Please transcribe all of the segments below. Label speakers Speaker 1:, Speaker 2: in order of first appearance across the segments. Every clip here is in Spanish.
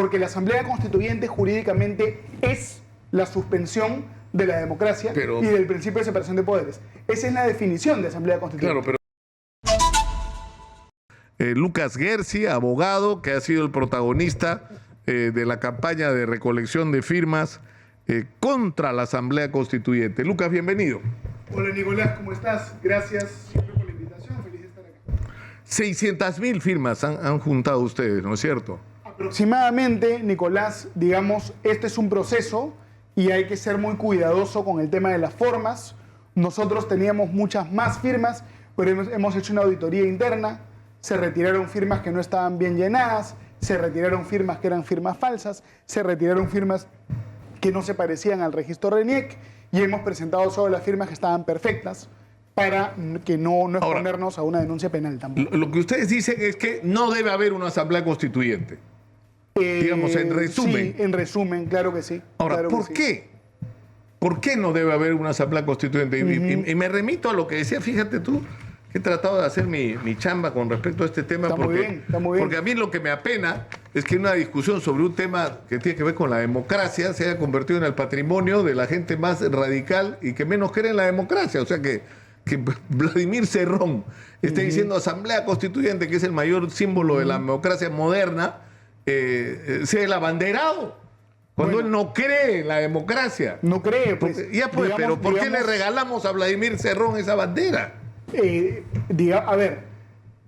Speaker 1: porque la Asamblea Constituyente jurídicamente es la suspensión de la democracia y del principio de separación de poderes. Esa es la definición de Asamblea Constituyente.
Speaker 2: Claro, pero Lucas Gersi, abogado, que ha sido el protagonista de la campaña de recolección de firmas contra la Asamblea Constituyente. Lucas, bienvenido.
Speaker 1: Hola Nicolás, ¿cómo estás? Gracias siempre por la invitación, feliz de estar acá.
Speaker 2: 600.000 firmas han juntado ustedes, ¿no es cierto?
Speaker 1: Aproximadamente, Nicolás, digamos, este es un proceso y hay que ser muy cuidadoso con el tema de las formas. Nosotros teníamos muchas más firmas, pero hemos hecho una auditoría interna, se retiraron firmas que no estaban bien llenadas, se retiraron firmas que eran firmas falsas, se retiraron firmas que no se parecían al registro RENIEC y hemos presentado solo las firmas que estaban perfectas para que no exponernos a una denuncia penal tampoco.
Speaker 2: Lo que ustedes dicen es que no debe haber una Asamblea Constituyente. Digamos, en resumen.
Speaker 1: Sí, en resumen, claro que sí.
Speaker 2: Ahora,
Speaker 1: claro
Speaker 2: ¿por qué? ¿Por qué no debe haber una Asamblea Constituyente? Y me remito a lo que decía, fíjate tú, que he tratado de hacer mi chamba con respecto a este tema.
Speaker 1: Está muy bien.
Speaker 2: Porque a mí lo que me apena es que una discusión sobre un tema que tiene que ver con la democracia se haya convertido en el patrimonio de la gente más radical y que menos cree en la democracia. O sea que Vladimir Cerrón esté diciendo Asamblea Constituyente, que es el mayor símbolo de la democracia moderna, sea el abanderado, cuando él no cree en la democracia.
Speaker 1: No cree, pues.
Speaker 2: Pero ¿por qué le regalamos a Vladimir Cerrón esa bandera?
Speaker 1: A ver,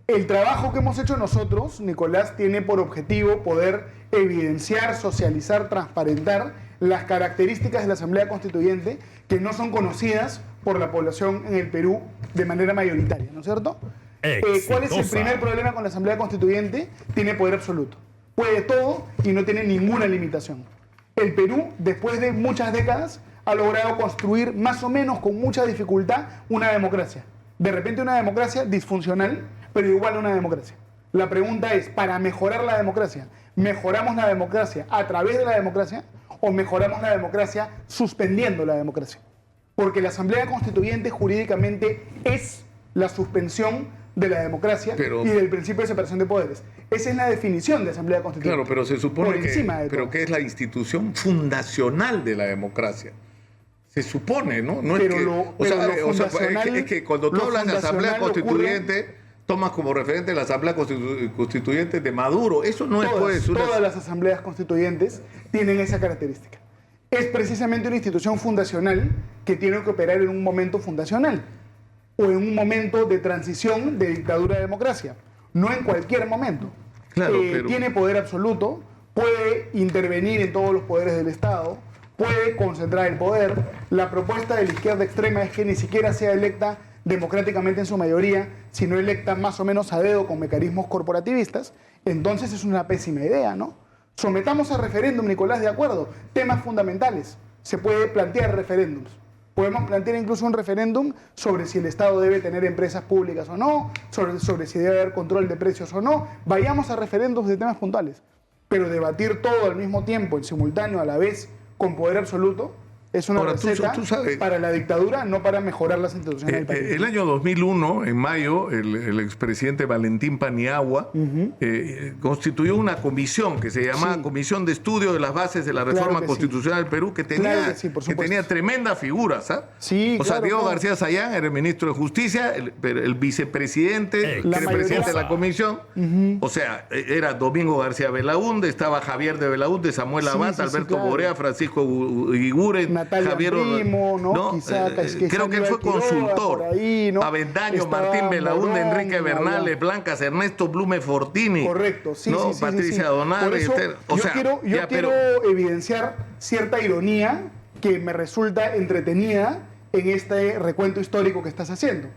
Speaker 1: el trabajo que hemos hecho nosotros, Nicolás, tiene por objetivo poder evidenciar, socializar, transparentar las características de la Asamblea Constituyente que no son conocidas por la población en el Perú de manera mayoritaria, ¿no es cierto? ¿Cuál es el primer problema con la Asamblea Constituyente? Tiene poder absoluto. Puede todo y no tiene ninguna limitación. El Perú, después de muchas décadas, ha logrado construir más o menos con mucha dificultad una democracia. De repente una democracia disfuncional, pero igual una democracia. La pregunta es, para mejorar la democracia, ¿mejoramos la democracia a través de la democracia o mejoramos la democracia suspendiendo la democracia? Porque la Asamblea Constituyente jurídicamente es la suspensión de la democracia y del principio de separación de poderes. Esa es la definición de Asamblea Constituyente.
Speaker 2: Claro, pero se supone que es la institución fundacional de la democracia. Se supone, ¿no? Es que cuando tú hablas de Asamblea Constituyente, tomas como referente la Asamblea Constituyente de Maduro. Eso no es
Speaker 1: todas las asambleas constituyentes tienen esa característica. Es precisamente una institución fundacional que tiene que operar en un momento fundacional o en un momento de transición de dictadura a democracia, no en cualquier momento.
Speaker 2: Claro,
Speaker 1: tiene poder absoluto, puede intervenir en todos los poderes del Estado, puede concentrar el poder. La propuesta de la izquierda extrema es que ni siquiera sea electa democráticamente en su mayoría, sino electa más o menos a dedo con mecanismos corporativistas. Entonces es una pésima idea, ¿no? Sometamos a referéndum, Nicolás, de acuerdo, temas fundamentales. Se puede plantear referéndums. Podemos plantear incluso un referéndum sobre si el Estado debe tener empresas públicas o no, sobre si debe haber control de precios o no. Vayamos a referéndums de temas puntuales. Pero debatir todo al mismo tiempo, en simultáneo, a la vez, con poder absoluto, es una receta para la dictadura, no para mejorar las instituciones del país.
Speaker 2: El año 2001, en mayo, el expresidente Valentín Paniagua constituyó una comisión que se llamaba Comisión de Estudio de las Bases de la Reforma Constitucional del Perú, que tenía tremendas figuras. Diego García Sayán era el ministro de Justicia, el vicepresidente, el presidente de la comisión. O sea, era Domingo García Belaúnde, estaba Javier de Belaúnde, Samuel Abad, Alberto Borea, Francisco Iguren, Javier
Speaker 1: Primo,
Speaker 2: creo que él fue consultor. Avendaño, Martín Belaúnde, Enrique Bernales, Blancas, Ernesto Blume Fortini.
Speaker 1: Correcto,
Speaker 2: Patricia Donal.
Speaker 1: Yo quiero evidenciar cierta ironía que me resulta entretenida en este recuento histórico que estás haciendo.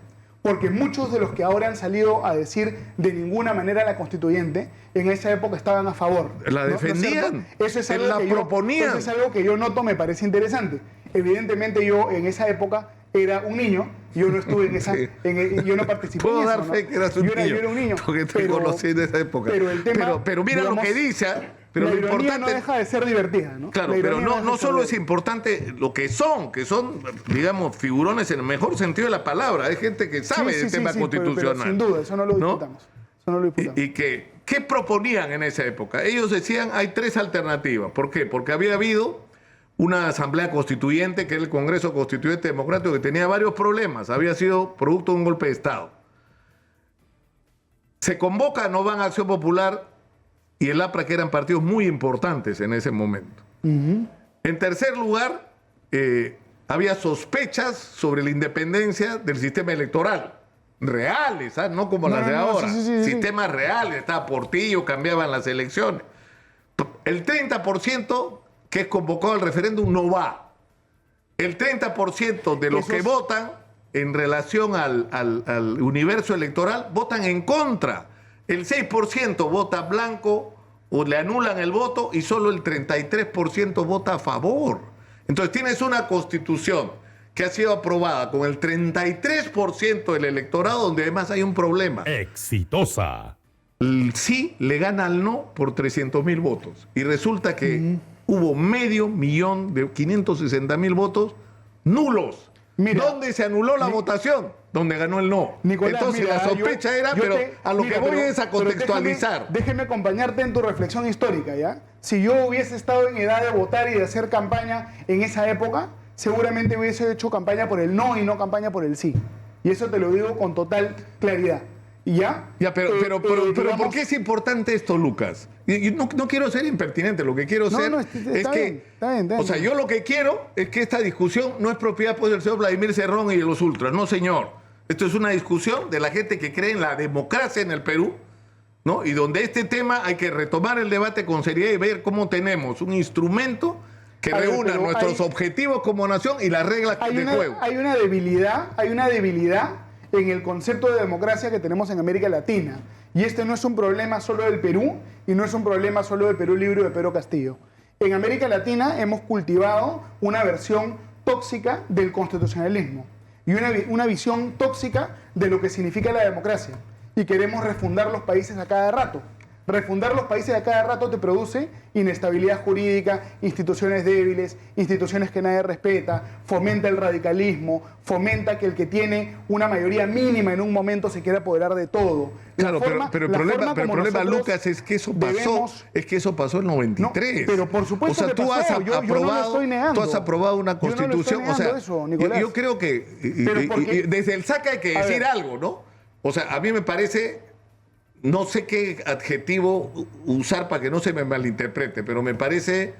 Speaker 1: Porque muchos de los que ahora han salido a decir de ninguna manera la constituyente, en esa época estaban a favor.
Speaker 2: La defendían,
Speaker 1: eso es algo
Speaker 2: la proponían.
Speaker 1: Eso es algo que yo noto, me parece interesante. Evidentemente yo en esa época era un niño, yo no estuve en esa, yo no participé en eso.
Speaker 2: Puedo dar fe que eras un niño.
Speaker 1: Yo era un niño.
Speaker 2: Porque te conocí en esa época. Pero mira, digamos, lo que dice. Pero
Speaker 1: la
Speaker 2: lo
Speaker 1: ironía
Speaker 2: importante
Speaker 1: no deja de ser divertida, ¿no?
Speaker 2: Claro, pero no solo es importante lo que son, digamos, figurones en el mejor sentido de la palabra. Hay gente que sabe del tema constitucional.
Speaker 1: Pero sin duda, eso no lo disputamos. Eso no lo disputamos.
Speaker 2: Y que ¿qué proponían en esa época? Ellos decían, hay tres alternativas. ¿Por qué? Porque había habido una asamblea constituyente, que era el Congreso Constituyente Democrático, que tenía varios problemas. Había sido producto de un golpe de Estado. Se convoca, no van a Acción Popular y el APRA, que eran partidos muy importantes en ese momento. En tercer lugar, había sospechas sobre la independencia del sistema electoral. Reales, ¿sabes? No como las de ahora. Sistemas reales, estaba Portillo, cambiaban las elecciones. El 30% que es convocado al referéndum no va. El 30% de los que votan en relación al universo electoral votan en contra. El 6% vota blanco o le anulan el voto y solo el 33% vota a favor. Entonces tienes una constitución que ha sido aprobada con el 33% del electorado, donde además hay un problema.
Speaker 3: Exitosa.
Speaker 2: El sí le gana al no por 300,000 votos. Y resulta que hubo 500,000 de 560,000 votos nulos.
Speaker 1: Mira,
Speaker 2: ¿dónde se anuló la votación? Donde ganó el no.
Speaker 1: Nicolás,
Speaker 2: entonces
Speaker 1: mira,
Speaker 2: la sospecha era, pero a lo que voy es a contextualizar.
Speaker 1: Déjeme acompañarte en tu reflexión histórica, ¿ya? Si yo hubiese estado en edad de votar y de hacer campaña en esa época, seguramente hubiese hecho campaña por el no y no campaña por el sí. Y eso te lo digo con total claridad. ¿Y ya?
Speaker 2: Pero digamos, ¿por qué es importante esto, Lucas? Y no quiero ser impertinente, lo que quiero ser es que...
Speaker 1: Está bien.
Speaker 2: O sea, yo lo que quiero es que esta discusión no es propiedad pues, del señor Vladimir Cerrón y de los ultras. No, señor. Esto es una discusión de la gente que cree en la democracia en el Perú, ¿no? Y donde este tema hay que retomar el debate con seriedad y ver cómo tenemos un instrumento que reúna nuestros objetivos como nación y las reglas de juego.
Speaker 1: Hay una debilidad en el concepto de democracia que tenemos en América Latina. Y este no es un problema solo del Perú y no es un problema solo de Perú Libre o de Pedro Castillo. En América Latina hemos cultivado una versión tóxica del constitucionalismo y una visión tóxica de lo que significa la democracia. Y queremos refundar los países a cada rato. Refundar los países a cada rato te produce inestabilidad jurídica, instituciones débiles, instituciones que nadie respeta, fomenta el radicalismo, fomenta que el que tiene una mayoría mínima en un momento se quiera apoderar de todo.
Speaker 2: Claro, pero el problema, Lucas, es que eso pasó en 93.
Speaker 1: No, pero por supuesto
Speaker 2: o sea,
Speaker 1: que
Speaker 2: tú
Speaker 1: pasó. Yo no lo estoy negando.
Speaker 2: Tú has aprobado una constitución.
Speaker 1: Yo no lo estoy negando eso,
Speaker 2: yo creo que desde el saque hay que decir algo, ¿no? O sea, a mí me parece... No sé qué adjetivo usar para que no se me malinterprete, pero me parece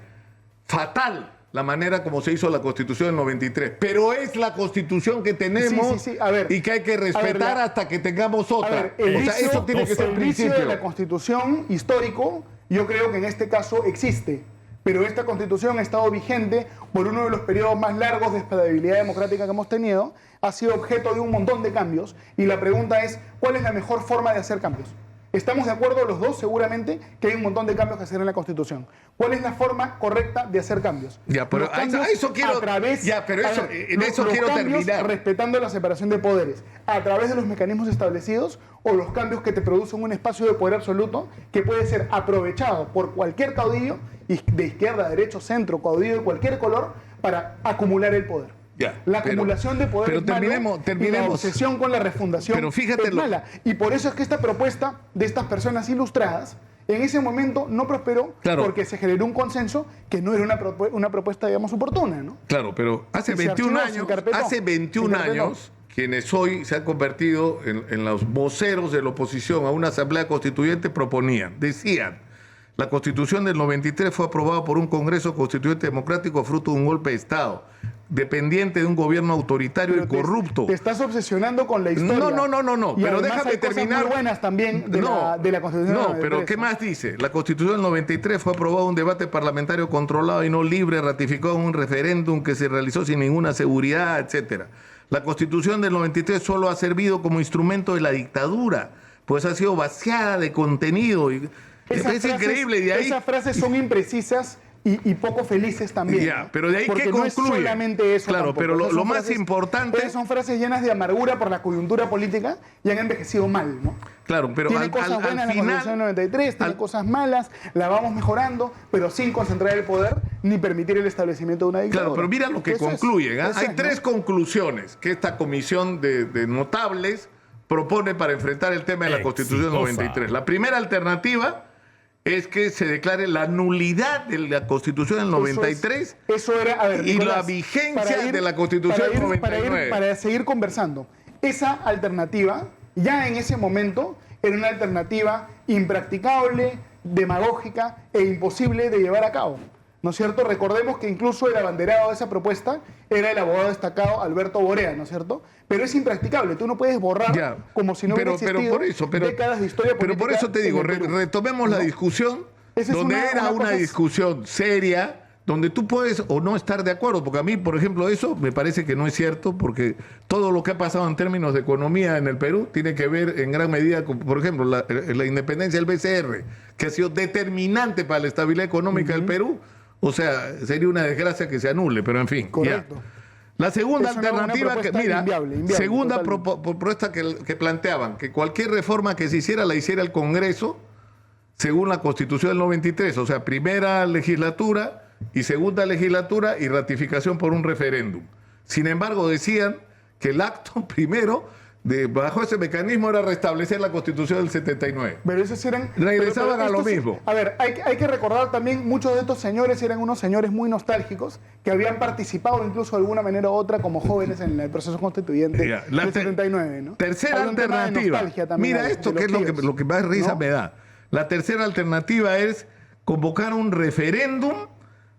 Speaker 2: fatal la manera como se hizo la Constitución del 93. Pero es la Constitución que tenemos
Speaker 1: A ver,
Speaker 2: y que hay que respetar hasta que tengamos otra.
Speaker 1: Eso
Speaker 2: tiene que ser
Speaker 1: el principio de la Constitución histórico, yo creo que en este caso existe. Pero esta Constitución ha estado vigente por uno de los periodos más largos de estabilidad democrática que hemos tenido, ha sido objeto de un montón de cambios, y la pregunta es, ¿cuál es la mejor forma de hacer cambios? Estamos de acuerdo los dos, seguramente, que hay un montón de cambios que hacer en la Constitución. ¿Cuál es la forma correcta de hacer cambios?
Speaker 2: Ya, pero a eso quiero, quiero terminar.
Speaker 1: Respetando la separación de poderes, a través de los mecanismos establecidos o los cambios que te producen un espacio de poder absoluto que puede ser aprovechado por cualquier caudillo, de izquierda, derecho, centro, caudillo de cualquier color, para acumular el poder. La acumulación de poder y la obsesión con la refundación es mala. Y por eso es que esta propuesta de estas personas ilustradas en ese momento no prosperó, porque se generó un consenso que no era una propuesta, digamos, oportuna, ¿no?
Speaker 2: Claro, pero hace 21 años, quienes hoy se han convertido en los voceros de la oposición a una asamblea constituyente decían, la Constitución del 93 fue aprobada por un Congreso Constituyente Democrático fruto de un golpe de Estado, dependiente de un gobierno autoritario y corrupto.
Speaker 1: Te estás obsesionando con la historia.
Speaker 2: No. Pero déjame terminar.
Speaker 1: Muy buenas también de la Constitución.
Speaker 2: No, pero ¿qué más dice? La Constitución del 93 fue aprobada en un debate parlamentario controlado y no libre, ratificado en un referéndum que se realizó sin ninguna seguridad, etcétera. La Constitución del 93 solo ha servido como instrumento de la dictadura, pues ha sido vaciada de contenido. Es increíble. De ahí...
Speaker 1: Esas frases son imprecisas y poco felices también.
Speaker 2: Pero de ahí
Speaker 1: porque
Speaker 2: ¿qué concluye?
Speaker 1: No es solamente eso.
Speaker 2: Claro,
Speaker 1: tampoco.
Speaker 2: pero lo más importante...
Speaker 1: Son frases llenas de amargura por la coyuntura política y han envejecido mal, ¿no?
Speaker 2: Claro, pero
Speaker 1: tiene cosas buenas la Constitución del 93, tiene cosas malas, la vamos mejorando, pero sin concentrar el poder ni permitir el establecimiento de una dictadura.
Speaker 2: Claro, pero mira lo que concluyen. Hay tres conclusiones que esta comisión de notables propone para enfrentar el tema de la Constitución del 93. La primera alternativa es que se declare la nulidad de la Constitución del 93
Speaker 1: eso era, a ver, Nicolás,
Speaker 2: y la vigencia de la Constitución del 99.
Speaker 1: Para seguir conversando, esa alternativa ya en ese momento era una alternativa impracticable, demagógica e imposible de llevar a cabo. ¿No es cierto? Recordemos que incluso el abanderado de esa propuesta era el abogado destacado Alberto Borea, ¿no es cierto? Pero es impracticable, tú no puedes borrar como si no hubiera existido décadas de historia política.
Speaker 2: Pero por eso te digo, retomemos la discusión, donde era una discusión seria, donde tú puedes o no estar de acuerdo, porque a mí, por ejemplo, eso me parece que no es cierto, porque todo lo que ha pasado en términos de economía en el Perú tiene que ver en gran medida con, por ejemplo, la independencia del BCR, que ha sido determinante para la estabilidad económica del Perú. O sea, sería una desgracia que se anule, pero en fin.
Speaker 1: Correcto.
Speaker 2: Ya. La segunda alternativa,
Speaker 1: inviable,
Speaker 2: segunda propuesta que planteaban, que cualquier reforma que se hiciera la hiciera el Congreso, según la Constitución del 93, o sea, primera legislatura y segunda legislatura y ratificación por un referéndum. Sin embargo, decían que el acto primero bajo ese mecanismo era restablecer la Constitución del 79.
Speaker 1: Pero esos eran...
Speaker 2: Regresaban a lo mismo.
Speaker 1: A ver, hay que recordar también, muchos de estos señores eran unos señores muy nostálgicos que habían participado incluso de alguna manera u otra como jóvenes en el proceso constituyente del 79, ¿no?
Speaker 2: Tercera alternativa. Mira esto, que es lo que más risa me da. La tercera alternativa es convocar un referéndum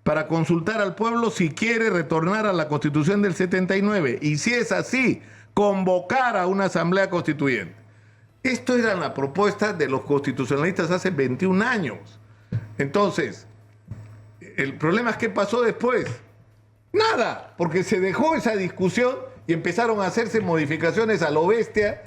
Speaker 2: para consultar al pueblo si quiere retornar a la Constitución del 79. Y si es así, convocar a una asamblea constituyente. Esto era la propuesta de los constitucionalistas hace 21 años. Entonces, el problema es qué pasó después. Nada, porque se dejó esa discusión y empezaron a hacerse modificaciones a lo bestia,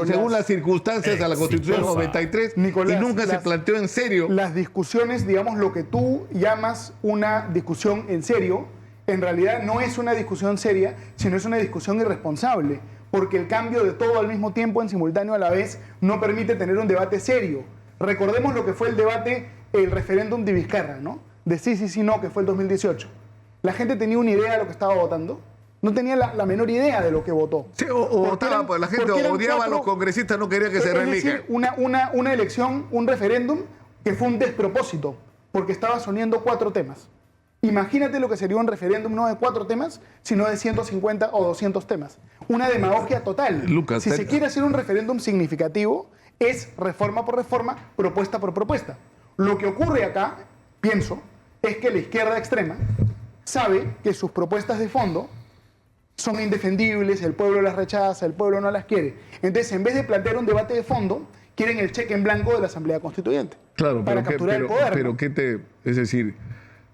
Speaker 2: según las circunstancias a la Constitución del 93, Nicolás, y nunca se planteó en serio.
Speaker 1: Las discusiones, digamos, lo que tú llamas una discusión en serio, en realidad no es una discusión seria, sino es una discusión irresponsable, porque el cambio de todo al mismo tiempo, en simultáneo a la vez, no permite tener un debate serio. Recordemos lo que fue el debate, el referéndum de Vizcarra, ¿no? De sí, no, que fue el 2018. ¿La gente tenía una idea de lo que estaba votando? No tenía la menor idea de lo que votó.
Speaker 2: Sí, o votaba, pues la gente odiaba a los congresistas, no quería que se reelijan.
Speaker 1: Una elección, un referéndum que fue un despropósito, porque estaba soniendo 4 temas. Imagínate lo que sería un referéndum no de 4 temas, sino de 150 o 200 temas. Una demagogia total.
Speaker 2: Lucas,
Speaker 1: si se quiere hacer un referéndum significativo, es reforma por reforma, propuesta por propuesta. Lo que ocurre acá, pienso, es que la izquierda extrema sabe que sus propuestas de fondo son indefendibles, el pueblo las rechaza, el pueblo no las quiere. Entonces, en vez de plantear un debate de fondo, quieren el cheque en blanco de la Asamblea Constituyente.
Speaker 2: Claro,
Speaker 1: para capturar el poder.
Speaker 2: Pero es decir,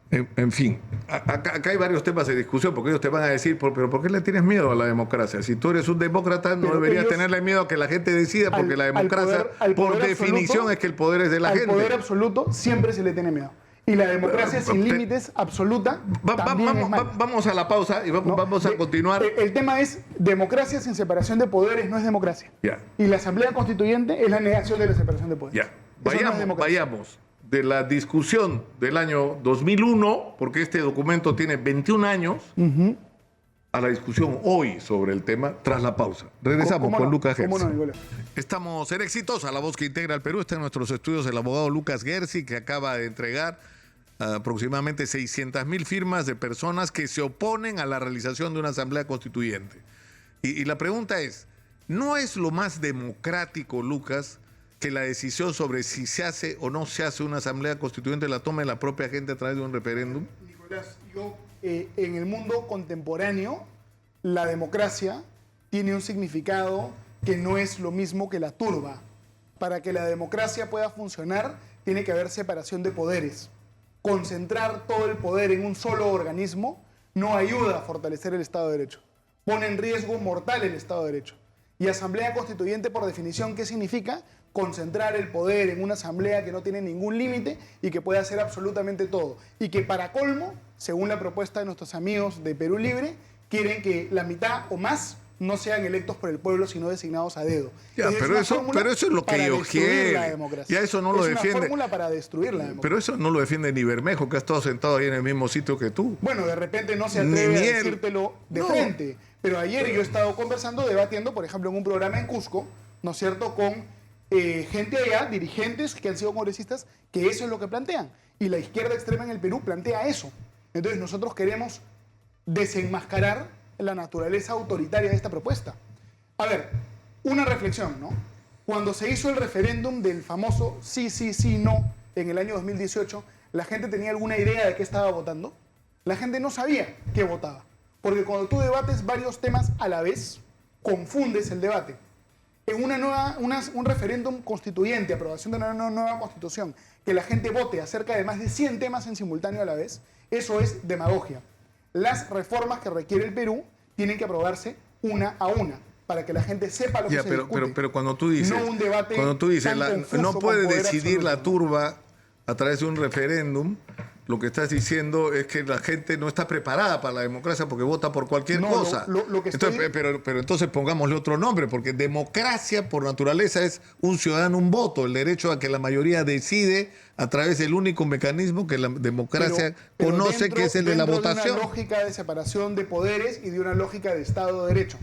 Speaker 2: en fin, acá hay varios temas de discusión, porque ellos te van a decir, pero ¿por qué le tienes miedo a la democracia? Si tú eres un demócrata, no deberías tenerle miedo a que la gente decida, porque la democracia, por definición, es que el poder es de la gente.
Speaker 1: Al poder absoluto siempre se le tiene miedo. Y la democracia sin límites absoluta también es mala.
Speaker 2: Vamos a la pausa y vamos a continuar.
Speaker 1: El tema es, democracia sin separación de poderes no es democracia.
Speaker 2: Ya.
Speaker 1: Y la Asamblea Constituyente es la negación de la separación de poderes.
Speaker 2: Ya. Vayamos de la discusión del año 2001, porque este documento tiene 21 años, a la discusión hoy sobre el tema tras la pausa. Regresamos con Lucas Gersi. Estamos en Exitosa, la voz que integra al Perú. Está en nuestros estudios el abogado Lucas Gersi, que acaba de entregar aproximadamente 600.000 firmas de personas que se oponen a la realización de una asamblea constituyente. Y la pregunta es, ¿no es lo más democrático, Lucas, que la decisión sobre si se hace o no se hace una asamblea constituyente la tome la propia gente a través de un referéndum?
Speaker 1: Nicolás, en el mundo contemporáneo, la democracia tiene un significado que no es lo mismo que la turba. Para que la democracia pueda funcionar, tiene que haber separación de poderes. Concentrar todo el poder en un solo organismo no ayuda a fortalecer el Estado de Derecho. Pone en riesgo mortal el Estado de Derecho. Y asamblea constituyente, por definición, ¿qué significa? Concentrar el poder en una asamblea que no tiene ningún límite y que puede hacer absolutamente todo. Y que para colmo, según la propuesta de nuestros amigos de Perú Libre, quieren que la mitad o más no sean electos por el pueblo, sino designados a dedo.
Speaker 2: Pero eso es lo que ellos quieren. Ya eso no lo defiende.
Speaker 1: Es una fórmula para destruir la democracia.
Speaker 2: Pero eso no lo defiende ni Bermejo, que ha estado sentado ahí en el mismo sitio que tú.
Speaker 1: Bueno, de repente no se atreve a decírtelo de frente. Pero ayer yo he estado conversando, debatiendo, por ejemplo, en un programa en Cusco, ¿no es cierto?, con gente allá, dirigentes que han sido congresistas, que eso es lo que plantean. Y la izquierda extrema en el Perú plantea eso. Entonces nosotros queremos desenmascarar la naturaleza autoritaria de esta propuesta. A ver, una reflexión, ¿no? Cuando se hizo el referéndum del famoso sí, sí, sí, no, en el año 2018, ¿la gente tenía alguna idea de qué estaba votando? La gente no sabía qué votaba. Porque cuando tú debates varios temas a la vez, confundes el debate. En un referéndum constituyente, aprobación de una nueva constitución, que la gente vote acerca de más de 100 temas en simultáneo a la vez, eso es demagogia. Las reformas que requiere el Perú tienen que aprobarse una a una, para que la gente sepa lo que se discute.
Speaker 2: Pero cuando tú dices,
Speaker 1: no un debate
Speaker 2: no puede decidir
Speaker 1: absoluto,
Speaker 2: la turba a través de un referéndum, lo que estás diciendo es que la gente no está preparada para la democracia porque vota por cualquier cosa.
Speaker 1: Lo que
Speaker 2: entonces, pero entonces pongámosle otro nombre, porque democracia por naturaleza es un ciudadano, un voto, el derecho a que la mayoría decide a través del único mecanismo que la democracia conoce, que es el de la votación.
Speaker 1: De una lógica de separación de poderes y de una lógica de Estado de Derecho.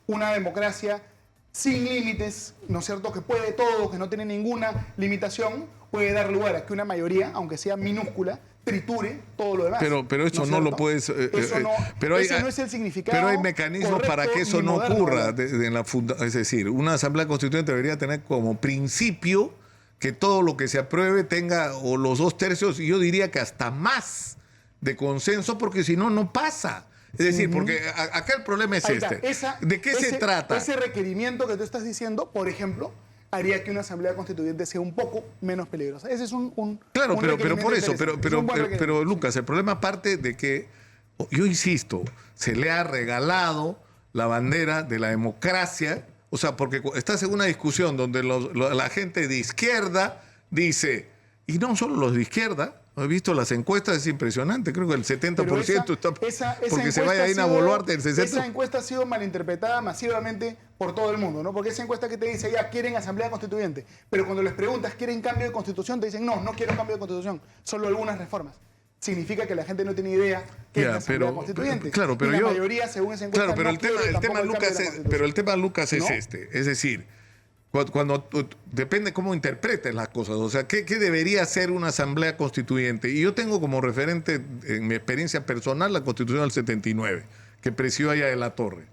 Speaker 1: Una democracia sin límites, ¿no es cierto?, que puede todo, que no tiene ninguna limitación, puede dar lugar a que una mayoría, aunque sea minúscula, triture todo lo demás.
Speaker 2: Pero eso no lo puedes...
Speaker 1: ese no es el significado.
Speaker 2: Pero hay mecanismos para que eso no ocurra. Es decir, una asamblea constituyente debería tener como principio que todo lo que se apruebe tenga o los 2/3, y yo diría que hasta más de consenso, porque si no, no pasa. Es decir, porque acá el problema es ¿De qué se trata?
Speaker 1: Ese requerimiento que tú estás diciendo, por ejemplo, haría que una asamblea constituyente sea un poco menos peligrosa. Ese es
Speaker 2: Claro, pero por eso, pero Lucas, el problema parte de que, yo insisto, se le ha regalado la bandera de la democracia, o sea, porque estás en una discusión donde la gente de izquierda dice, y no solo los de izquierda, he visto las encuestas, es impresionante, creo que el 70% está... porque se vaya a Boluarte, el 60%.
Speaker 1: Esa encuesta ha sido malinterpretada masivamente por todo el mundo, ¿no? Porque esa encuesta que te dice, ya, quieren asamblea constituyente, pero cuando les preguntas, ¿quieren cambio de constitución? Te dicen, no quiero cambio de constitución, solo algunas reformas. Significa que la gente no tiene idea qué es la asamblea constituyente.
Speaker 2: Claro, pero
Speaker 1: y la mayoría, según esa encuesta,
Speaker 2: pero el tema, Lucas, es este. Es decir, cuando depende cómo interpretes las cosas, o sea, ¿qué debería ser una asamblea constituyente? Y yo tengo como referente, en mi experiencia personal, la Constitución del 79, que presidió allá de la Torre,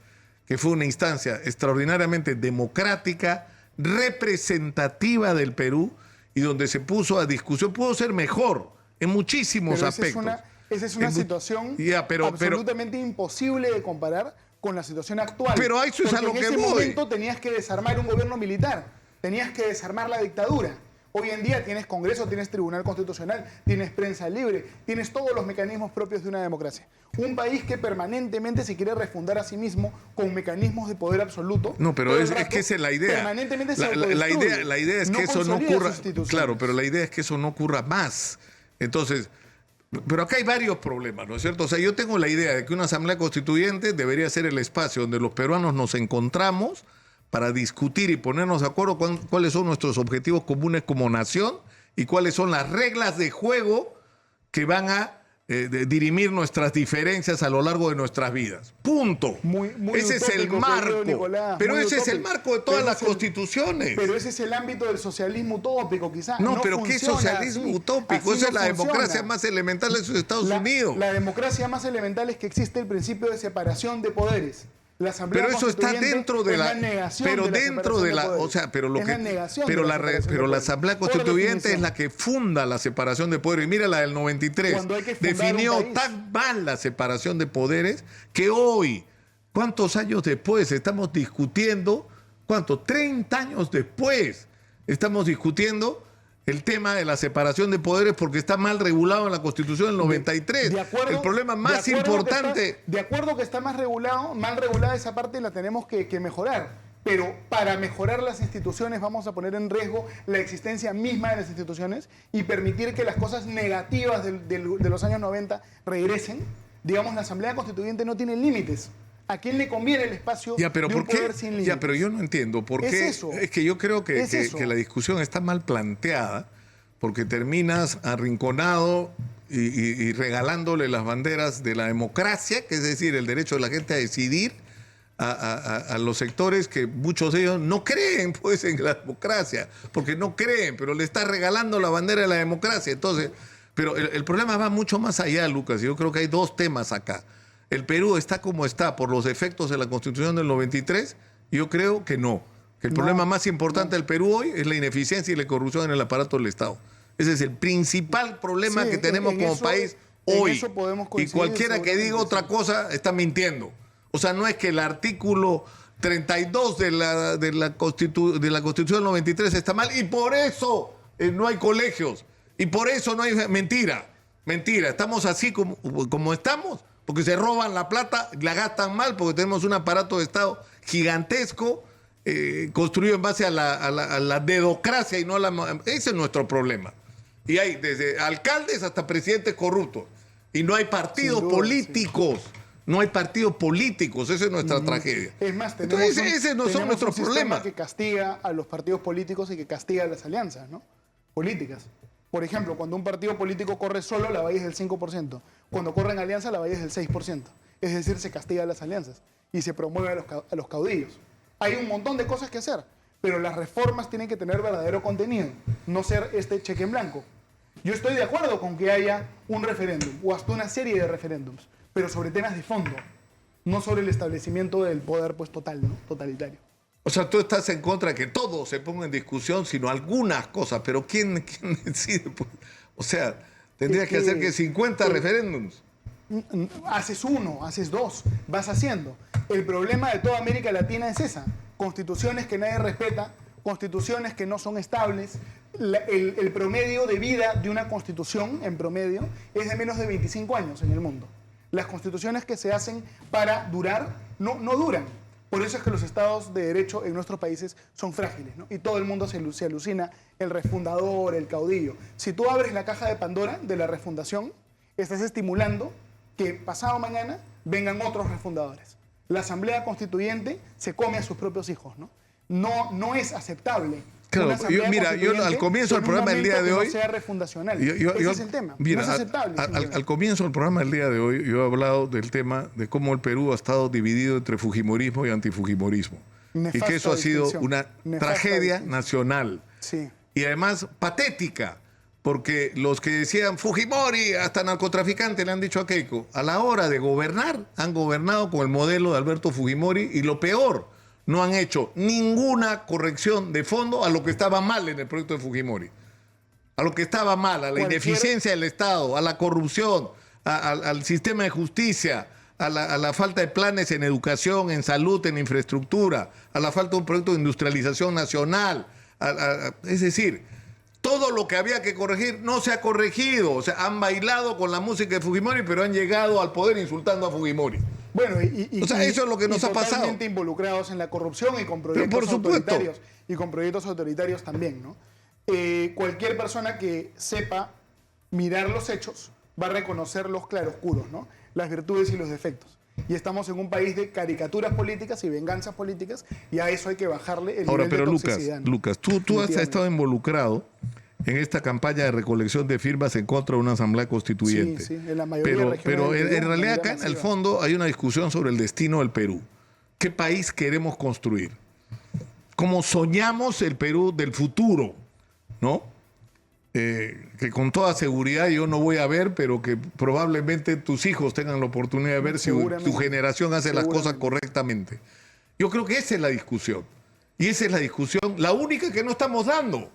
Speaker 2: que fue una instancia extraordinariamente democrática, representativa del Perú, y donde se puso a discusión, pudo ser mejor en muchísimos aspectos.
Speaker 1: Esa es una situación absolutamente imposible de comparar con la situación actual.
Speaker 2: Pero a eso es a lo que voy.
Speaker 1: En ese momento tenías que desarmar un gobierno militar, tenías que desarmar la dictadura. Hoy en día tienes Congreso, tienes Tribunal Constitucional, tienes prensa libre, tienes todos los mecanismos propios de una democracia. Un país que permanentemente se quiere refundar a sí mismo con mecanismos de poder absoluto.
Speaker 2: No, pero es que esa es la idea.
Speaker 1: Permanentemente se
Speaker 2: la idea es que eso no ocurra. Claro, pero la idea es que eso no ocurra más. Entonces, pero acá hay varios problemas, ¿no es cierto? O sea, yo tengo la idea de que una asamblea constituyente debería ser el espacio donde los peruanos nos encontramos para discutir y ponernos de acuerdo cuáles son nuestros objetivos comunes como nación y cuáles son las reglas de juego que van a dirimir nuestras diferencias a lo largo de nuestras vidas. Punto. Ese es el marco.
Speaker 1: Nicolás,
Speaker 2: pero ese
Speaker 1: utópico.
Speaker 2: es el marco de todas las constituciones.
Speaker 1: Pero ese es el ámbito del socialismo utópico, quizás.
Speaker 2: No, pero ¿qué socialismo utópico? Esa es la democracia más elemental de los Estados Unidos.
Speaker 1: La democracia más elemental es que existe el principio de separación de poderes. La asamblea
Speaker 2: pero eso está dentro de la
Speaker 1: negación
Speaker 2: pero
Speaker 1: de
Speaker 2: dentro de la, o sea, pero lo
Speaker 1: es
Speaker 2: que
Speaker 1: la negación
Speaker 2: pero
Speaker 1: de
Speaker 2: la, pero la asamblea constituyente es la que funda la separación de poderes. Y mira la del 93, definió tan mal la separación de poderes que hoy, ¿cuántos años después estamos discutiendo? ¿Cuánto? 30 años después estamos discutiendo el tema de la separación de poderes porque está mal regulado en la Constitución del 93. El problema más importante...
Speaker 1: De acuerdo que está mal regulada esa parte la tenemos que mejorar. Pero para mejorar las instituciones vamos a poner en riesgo la existencia misma de las instituciones y permitir que las cosas negativas de los años 90 regresen. Digamos, la Asamblea Constituyente no tiene límites. ¿A quién le conviene el espacio de un poder sin límites?
Speaker 2: Ya, pero yo no entiendo por qué. Es que yo creo que la discusión está mal planteada porque terminas arrinconado y regalándole las banderas de la democracia, que es decir, el derecho de la gente a decidir, a los sectores que muchos de ellos no creen pues en la democracia, porque no creen, pero le está regalando la bandera de la democracia. Entonces, pero el problema va mucho más allá, Lucas. Yo creo que hay dos temas acá. ¿El Perú está como está por los efectos de la Constitución del 93? Yo creo que no. Que el problema más importante del Perú hoy es la ineficiencia y la corrupción en el aparato del Estado. Ese es el principal problema que tenemos como país hoy. Y cualquiera que diga otra cosa está mintiendo. O sea, no es que el artículo 32 de la Constitución del 93 está mal y por eso no hay colegios. Y por eso no hay... Mentira, mentira. Estamos así como estamos, porque se roban la plata, la gastan mal, porque tenemos un aparato de Estado gigantesco, construido en base a la dedocracia y no a la... Ese es nuestro problema. Y hay desde alcaldes hasta presidentes corruptos. Y no hay partidos políticos. Sí. No hay partidos políticos. Esa es nuestra tragedia.
Speaker 1: Es más, ese no son nuestros problemas. Que castiga a los partidos políticos y que castiga a las alianzas, ¿no? Políticas. Por ejemplo, cuando un partido político corre solo, la valla es del 5%. Cuando corre en alianza, la valla es del 6%. Es decir, se castiga a las alianzas y se promueve a los caudillos. Hay un montón de cosas que hacer, pero las reformas tienen que tener verdadero contenido, no ser este cheque en blanco. Yo estoy de acuerdo con que haya un referéndum o hasta una serie de referéndums, pero sobre temas de fondo, no sobre el establecimiento del poder pues total, ¿no? Totalitario.
Speaker 2: O sea, tú estás en contra de que todo se ponga en discusión, sino algunas cosas, pero ¿quién decide? O sea, tendrías que hacer que 50 referéndums.
Speaker 1: Haces uno, haces dos, vas haciendo. El problema de toda América Latina es esa. Constituciones que nadie respeta, constituciones que no son estables. El promedio de vida de una constitución, en promedio, es de menos de 25 años en el mundo. Las constituciones que se hacen para durar, no duran. Por eso es que los estados de derecho en nuestros países son frágiles, ¿no? Y todo el mundo se alucina, el refundador, el caudillo. Si tú abres la caja de Pandora de la refundación, estás estimulando que pasado mañana vengan otros refundadores. La Asamblea Constituyente se come a sus propios hijos, ¿no? No es aceptable.
Speaker 2: Claro, yo al comienzo del programa del día de hoy...
Speaker 1: no sea refundacional. Ese es el tema.
Speaker 2: Mira,
Speaker 1: no es aceptable.
Speaker 2: Al comienzo del programa del día de hoy yo he hablado del tema de cómo el Perú ha estado dividido entre fujimorismo y antifujimorismo. Y que eso ha sido una tragedia nacional.
Speaker 1: Sí.
Speaker 2: Y además patética, porque los que decían Fujimori, hasta narcotraficantes le han dicho a Keiko, a la hora de gobernar, han gobernado con el modelo de Alberto Fujimori y lo peor, no han hecho ninguna corrección de fondo a lo que estaba mal en el proyecto de Fujimori. A lo que estaba mal, a la ineficiencia del Estado, a la corrupción, al sistema de justicia, a la falta de planes en educación, en salud, en infraestructura, a la falta de un proyecto de industrialización nacional. Es decir, todo lo que había que corregir no se ha corregido. O sea, han bailado con la música de Fujimori, pero han llegado al poder insultando a Fujimori.
Speaker 1: Bueno,
Speaker 2: o sea, eso es lo que nos ha pasado.
Speaker 1: Totalmente involucrados en la corrupción y con proyectos autoritarios. Y con proyectos autoritarios también, ¿no? Cualquier persona que sepa mirar los hechos va a reconocer los claroscuros, ¿no? Las virtudes y los defectos. Y estamos en un país de caricaturas políticas y venganzas políticas, y a eso hay que bajarle el nivel de toxicidad.
Speaker 2: Lucas, tú has estado involucrado en esta campaña de recolección de firmas en contra de una asamblea constituyente.
Speaker 1: Sí, en la mayoría
Speaker 2: pero en realidad acá en el fondo hay una discusión sobre el destino del Perú. ¿Qué país queremos construir? ¿Cómo soñamos el Perú del futuro? ¿No? Que con toda seguridad yo no voy a ver, pero que probablemente tus hijos tengan la oportunidad de ver si tu generación hace las cosas correctamente. Yo creo que esa es la discusión. Y esa es la discusión, la única que no estamos dando.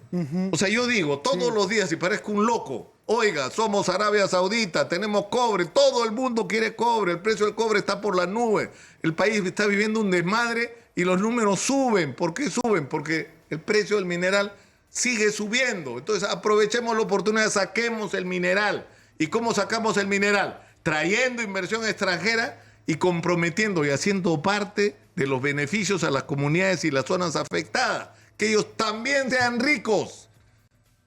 Speaker 2: O sea, yo digo todos los días, y parezco un loco, oiga, somos Arabia Saudita, tenemos cobre, todo el mundo quiere cobre, el precio del cobre está por las nubes, el país está viviendo un desmadre y los números suben. ¿Por qué suben? Porque el precio del mineral sigue subiendo. Entonces aprovechemos la oportunidad, saquemos el mineral. ¿Y cómo sacamos el mineral? Trayendo inversión extranjera y comprometiendo y haciendo parte de los beneficios a las comunidades y las zonas afectadas. Que ellos también sean ricos.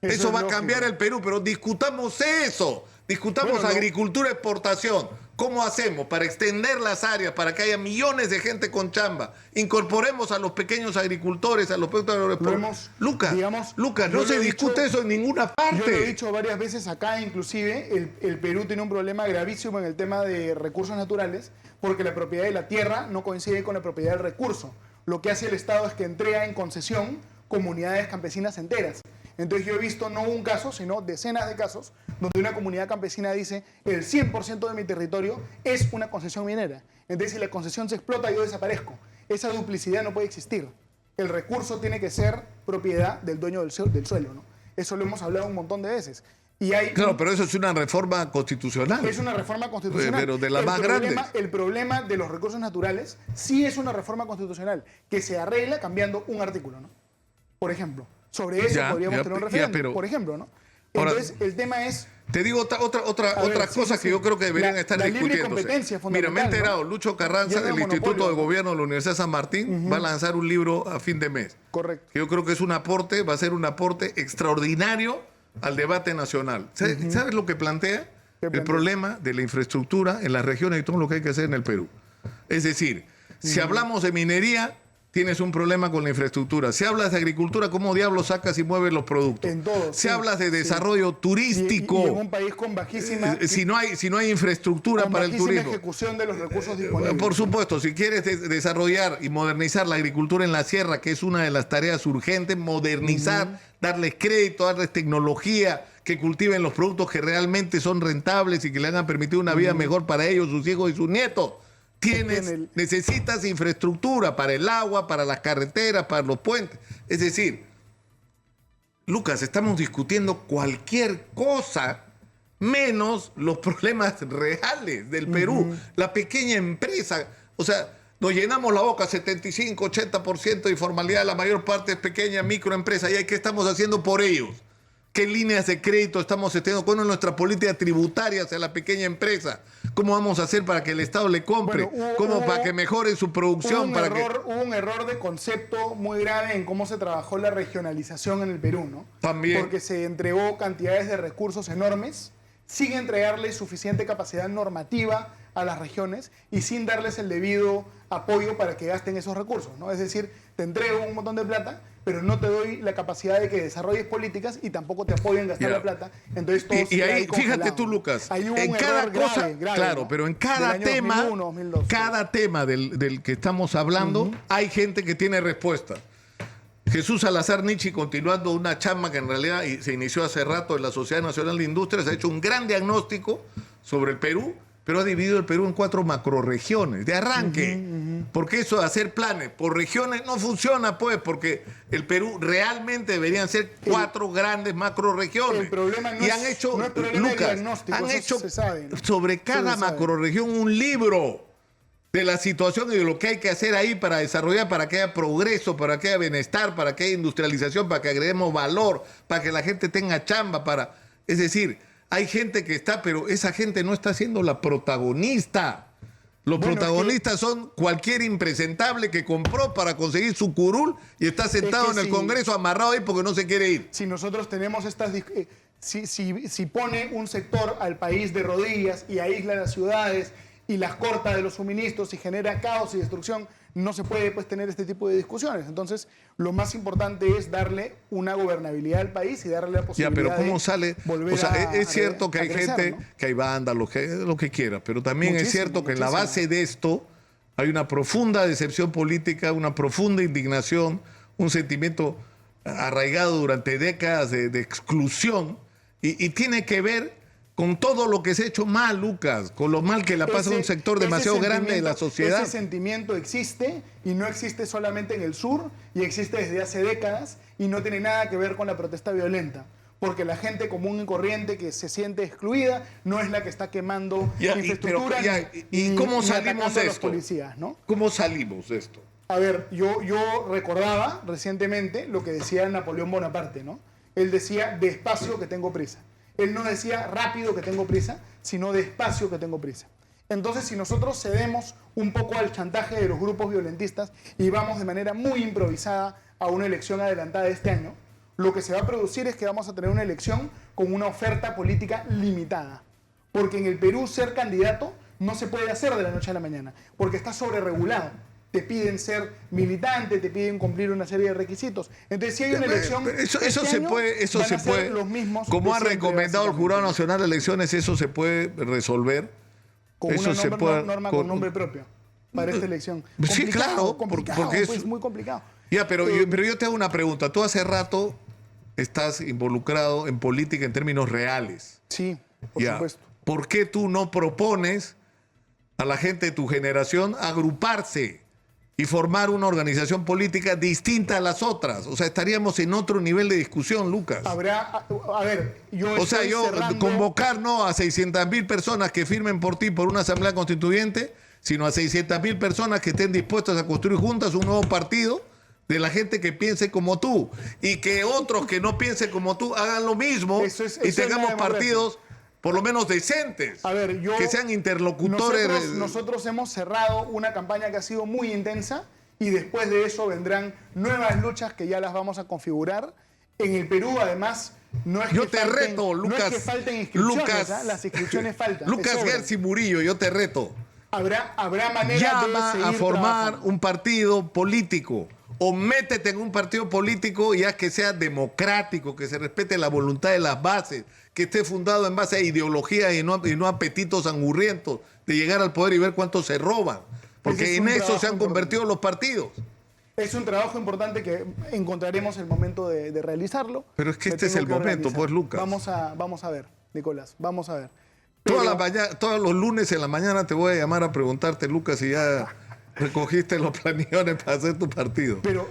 Speaker 2: Eso va a cambiar el Perú, pero discutamos eso. Discutamos
Speaker 1: Bueno, no.
Speaker 2: agricultura, exportación. ¿Cómo hacemos para extender las áreas, para que haya millones de gente con chamba? Incorporemos a los pequeños agricultores, a los pequeños agricultores. Lucas, no se discute eso en ninguna parte.
Speaker 1: Yo lo he dicho varias veces acá, inclusive el Perú tiene un problema gravísimo en el tema de recursos naturales, porque la propiedad de la tierra no coincide con la propiedad del recurso. Lo que hace el Estado es que entrega en concesión comunidades campesinas enteras. Entonces yo he visto no un caso, sino decenas de casos donde una comunidad campesina dice el 100% de mi territorio es una concesión minera. Entonces si la concesión se explota yo desaparezco. Esa duplicidad no puede existir. El recurso tiene que ser propiedad del dueño del suelo, ¿no? Eso lo hemos hablado un montón de veces.
Speaker 2: Claro, pero eso es una reforma constitucional.
Speaker 1: Es una reforma constitucional.
Speaker 2: Pero de las más grandes.
Speaker 1: El problema de los recursos naturales sí es una reforma constitucional que se arregla cambiando un artículo, ¿no? Por ejemplo. Sobre eso podríamos tener un referéndum, por ejemplo, ¿no? Entonces, el tema es...
Speaker 2: Te digo otra cosa que yo creo que deberían estar discutiéndose. Mira, me he enterado, ¿no? Lucho Carranza, del Instituto de Gobierno de la Universidad de San Martín, va a lanzar un libro a fin de mes.
Speaker 1: Correcto.
Speaker 2: Que yo creo que es un aporte, va a ser un aporte extraordinario al debate nacional. ¿Sabes lo que plantea? El problema de la infraestructura en las regiones y todo lo que hay que hacer en el Perú. Es decir, si hablamos de minería, tienes un problema con la infraestructura. Si hablas de agricultura, ¿cómo diablos sacas y mueves los productos?
Speaker 1: En todo.
Speaker 2: Si hablas de desarrollo turístico.
Speaker 1: Y en un país con bajísima...
Speaker 2: Si no hay infraestructura para el turismo.
Speaker 1: Ejecución de los recursos disponibles.
Speaker 2: Por supuesto, si quieres desarrollar y modernizar la agricultura en la sierra, que es una de las tareas urgentes, modernizar, darles crédito, darles tecnología, que cultiven los productos que realmente son rentables y que le hagan permitir una vida mejor para ellos, sus hijos y sus nietos. Necesitas infraestructura para el agua, para las carreteras, para los puentes. Es decir, Lucas, estamos discutiendo cualquier cosa menos los problemas reales del Perú. La pequeña empresa, o sea, nos llenamos la boca, 75, 80% de informalidad, la mayor parte es pequeña, microempresa. ¿Y qué estamos haciendo por ellos? ¿Qué líneas de crédito estamos teniendo? ¿Cuál es nuestra política tributaria hacia la pequeña empresa? ¿Cómo vamos a hacer para que el Estado le compre? ¿Cómo para que mejore su producción?
Speaker 1: Hubo un error de concepto muy grave en cómo se trabajó la regionalización en el Perú, ¿no?
Speaker 2: También.
Speaker 1: Porque se entregó cantidades de recursos enormes sin entregarle suficiente capacidad normativa a las regiones y sin darles el debido apoyo para que gasten esos recursos, ¿no? Es decir, te entrego un montón de plata, pero no te doy la capacidad de que desarrolles políticas y tampoco te apoyo en gastar la plata. Entonces todo
Speaker 2: y ahí, fíjate tú, Lucas, en cada cosa, grave, claro, ¿no? Pero en cada tema, 2001, 2002, cada tema del que estamos hablando, hay gente que tiene respuesta. Jesús Salazar Nietzsche, continuando una chamba que en realidad se inició hace rato en la Sociedad Nacional de Industrias, ha hecho un gran diagnóstico sobre el Perú, pero ha dividido el Perú en 4 macroregiones de arranque. Porque eso de hacer planes por regiones no funciona, pues, porque el Perú realmente deberían ser 4 grandes macroregiones.
Speaker 1: El problema no
Speaker 2: han hecho,
Speaker 1: no es problema
Speaker 2: Lucas,
Speaker 1: de diagnóstico,
Speaker 2: han hecho
Speaker 1: se sabe, ¿no?
Speaker 2: sobre cada macroregión un libro de la situación y de lo que hay que hacer ahí para desarrollar, para que haya progreso, para que haya bienestar, para que haya industrialización, para que agreguemos valor, para que la gente tenga chamba, es decir, hay gente que está, pero esa gente no está siendo la protagonista. Los protagonistas son cualquier impresentable que compró para conseguir su curul y está sentado en el Congreso amarrado ahí porque no se quiere ir.
Speaker 1: Si nosotros tenemos estas... Si pone un sector al país de rodillas y aísla las ciudades y las corta de los suministros y genera caos y destrucción, no se puede, pues, tener este tipo de discusiones. Entonces, lo más importante es darle una gobernabilidad al país y darle la posibilidad
Speaker 2: pero ¿cómo sale?
Speaker 1: Volver
Speaker 2: es cierto que hay
Speaker 1: crecer,
Speaker 2: gente,
Speaker 1: ¿no?
Speaker 2: que hay bandas, lo que quiera, pero también es cierto que en la base de esto hay una profunda decepción política, una profunda indignación, un sentimiento arraigado durante décadas de exclusión y tiene que ver con todo lo que se ha hecho mal, Lucas, con lo mal que la pasa un sector demasiado grande de la sociedad.
Speaker 1: Ese sentimiento existe y no existe solamente en el sur y existe desde hace décadas y no tiene nada que ver con la protesta violenta. Porque la gente común y corriente que se siente excluida no es la que está quemando infraestructura
Speaker 2: ¿Y cómo salimos de esto?
Speaker 1: Policías, ¿no?
Speaker 2: ¿Cómo salimos de esto?
Speaker 1: A ver, yo recordaba recientemente lo que decía Napoleón Bonaparte, ¿no? Él decía, despacio que tengo prisa. Él no decía rápido que tengo prisa, sino despacio que tengo prisa. Entonces, si nosotros cedemos un poco al chantaje de los grupos violentistas y vamos de manera muy improvisada a una elección adelantada este año, lo que se va a producir es que vamos a tener una elección con una oferta política limitada. Porque en el Perú ser candidato no se puede hacer de la noche a la mañana, porque está sobreregulado. Te piden ser militante, te piden cumplir una serie de requisitos. Entonces, si hay una elección,
Speaker 2: eso se puede,
Speaker 1: los mismos
Speaker 2: como ha recomendado el Jurado Nacional de Elecciones, eso se puede resolver.
Speaker 1: Con una norma con nombre propio para esta elección.
Speaker 2: Sí, claro, porque
Speaker 1: es muy complicado.
Speaker 2: Ya, pero yo te hago una pregunta. Tú hace rato estás involucrado en política en términos reales.
Speaker 1: Sí, por supuesto.
Speaker 2: ¿Por qué tú no propones a la gente de tu generación agruparse y formar una organización política distinta a las otras? O sea, estaríamos en otro nivel de discusión, Lucas. Convocar no a 600.000 personas que firmen por ti por una asamblea constituyente, sino a 600.000 personas que estén dispuestas a construir juntas un nuevo partido de la gente que piense como tú, y que otros que no piensen como tú hagan lo mismo, y tengamos partidos por lo menos decentes, que sean interlocutores.
Speaker 1: Nosotros hemos cerrado una campaña que ha sido muy intensa, y después de eso vendrán nuevas luchas que ya las vamos a configurar. En el Perú, además, no es que falten inscripciones, las inscripciones faltan.
Speaker 2: Lucas Gersi Murillo, yo te reto.
Speaker 1: Habrá manera
Speaker 2: Llama
Speaker 1: de seguir
Speaker 2: a formar
Speaker 1: trabajando.
Speaker 2: un partido político, o métete en un partido político y haz que sea democrático, que se respete la voluntad de las bases, que esté fundado en base a ideología y no apetitos angurrientos de llegar al poder y ver cuánto se roban. Porque en eso se han convertido los partidos.
Speaker 1: Es un trabajo importante que encontraremos el momento de realizarlo.
Speaker 2: Pero es que este es el momento, pues, Lucas.
Speaker 1: Vamos a ver, Nicolás, vamos a ver.
Speaker 2: Todos los lunes en la mañana te voy a llamar a preguntarte, Lucas, si ya recogiste los planeones para hacer tu partido.
Speaker 1: Pero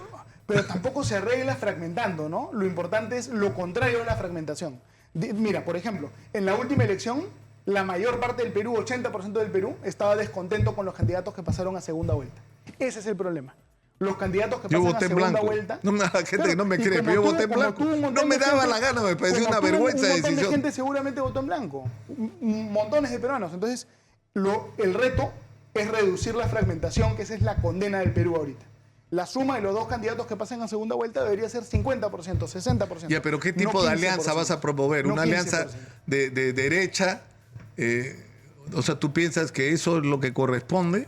Speaker 1: tampoco se arregla fragmentando, ¿no? Lo importante es lo contrario a la fragmentación. Mira, por ejemplo, en la última elección, la mayor parte del Perú, 80% del Perú, estaba descontento con los candidatos que pasaron a segunda vuelta. Ese es el problema. Los candidatos que pasan a segunda vuelta...
Speaker 2: No, la gente que no me cree, pero yo voté en blanco. No me daba la gana, me pareció una vergüenza de decisión.
Speaker 1: Un montón de gente seguramente votó en blanco. Montones de peruanos. Entonces, el reto es reducir la fragmentación, que esa es la condena del Perú ahorita. La suma de los dos candidatos que pasan a segunda vuelta debería ser 50%, 60%.
Speaker 2: Ya, pero ¿qué tipo de alianza vas a promover? ¿Una alianza de derecha? O sea, ¿tú piensas que eso es lo que corresponde?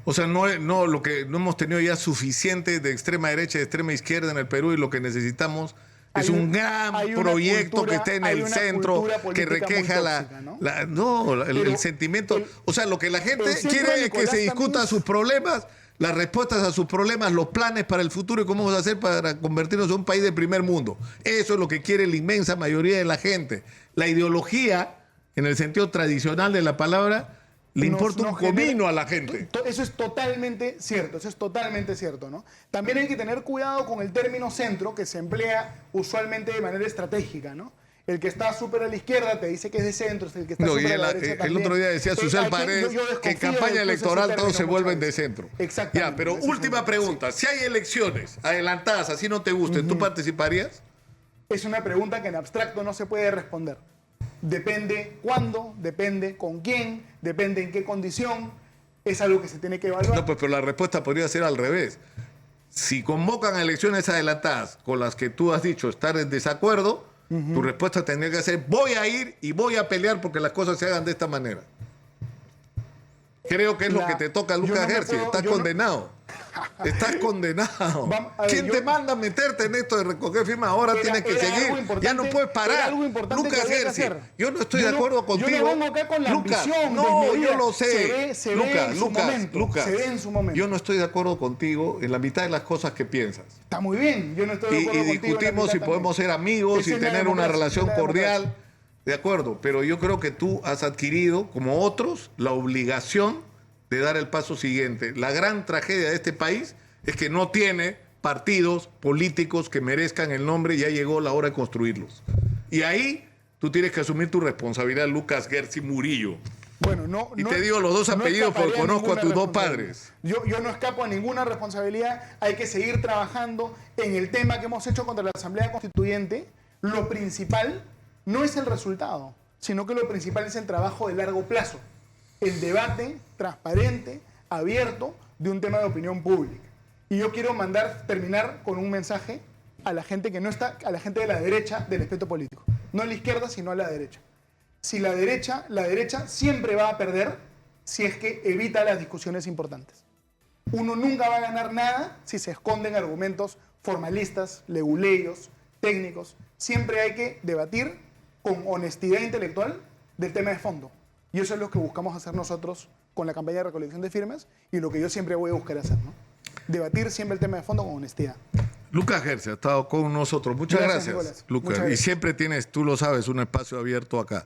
Speaker 2: O sea, no hemos tenido ya suficiente de extrema derecha y de extrema izquierda en el Perú, y lo que necesitamos es un gran proyecto que esté en el centro, que requeja el sentimiento. O sea, lo que la gente quiere es que se discutan sus problemas, las respuestas a sus problemas, los planes para el futuro y cómo vamos a hacer para convertirnos en un país de primer mundo. Eso es lo que quiere la inmensa mayoría de la gente. La ideología, en el sentido tradicional de la palabra, le importa un comino a la gente.
Speaker 1: Eso es totalmente cierto, ¿no? También hay que tener cuidado con el término centro, que se emplea usualmente de manera estratégica, ¿no? El que está súper a la izquierda te dice que es de centro, el que está súper a la derecha también.
Speaker 2: El otro día decía Susel Paredes que en campaña electoral todos se vuelven de centro.
Speaker 1: Exactamente.
Speaker 2: Ya, pero última pregunta. Si hay elecciones adelantadas, así no te gusten, ¿tú participarías?
Speaker 1: Es una pregunta que en abstracto no se puede responder. Depende cuándo, depende con quién, depende en qué condición. Es algo que se tiene que evaluar.
Speaker 2: No, pues, pero la respuesta podría ser al revés. Si convocan a elecciones adelantadas con las que tú has dicho estar en desacuerdo, tu respuesta tendría que ser: voy a ir y voy a pelear porque las cosas se hagan de esta manera. Creo que es lo que te toca, Lucas Gersi. Estás condenado. Estás condenado. ¿Quién te manda a meterte en esto de recoger firmas? Ahora tienes que seguir. Ya no puedes parar. Lucas Gersi, yo no estoy de acuerdo contigo.
Speaker 1: Yo no vengo acá con la ambición.
Speaker 2: No, yo lo sé.
Speaker 1: Se ve en su momento.
Speaker 2: Yo no estoy de acuerdo contigo en la mitad de las cosas que piensas.
Speaker 1: Está muy bien. Yo no estoy de acuerdo contigo.
Speaker 2: Y discutimos si podemos ser amigos y tener una relación cordial. De acuerdo, pero yo creo que tú has adquirido, como otros, la obligación de dar el paso siguiente. La gran tragedia de este país es que no tiene partidos políticos que merezcan el nombre, y ya llegó la hora de construirlos. Y ahí tú tienes que asumir tu responsabilidad, Lucas Gersi Murillo.
Speaker 1: Bueno,
Speaker 2: te digo los dos apellidos porque conozco a tus dos padres.
Speaker 1: Yo no escapo a ninguna responsabilidad. Hay que seguir trabajando en el tema que hemos hecho contra la Asamblea Constituyente. Lo principal no es el resultado, sino que lo principal es el trabajo de largo plazo. El debate transparente, abierto, de un tema de opinión pública. Y yo quiero terminar con un mensaje a la gente que no está, a la gente de la derecha del espectro político. No a la izquierda, sino a la derecha. si la derecha siempre va a perder si es que evita las discusiones importantes. Uno nunca va a ganar nada si se esconden argumentos formalistas, leguleyos, técnicos. Siempre hay que debatir con honestidad intelectual del tema de fondo. Y eso es lo que buscamos hacer nosotros con la campaña de recolección de firmas y lo que yo siempre voy a buscar hacer, ¿no? Debatir siempre el tema de fondo con honestidad.
Speaker 2: Lucas Gersi ha estado con nosotros. Muchas gracias,
Speaker 1: Nicolás.
Speaker 2: Lucas.
Speaker 1: Muchas gracias.
Speaker 2: Y siempre tienes, tú lo sabes, un espacio abierto acá.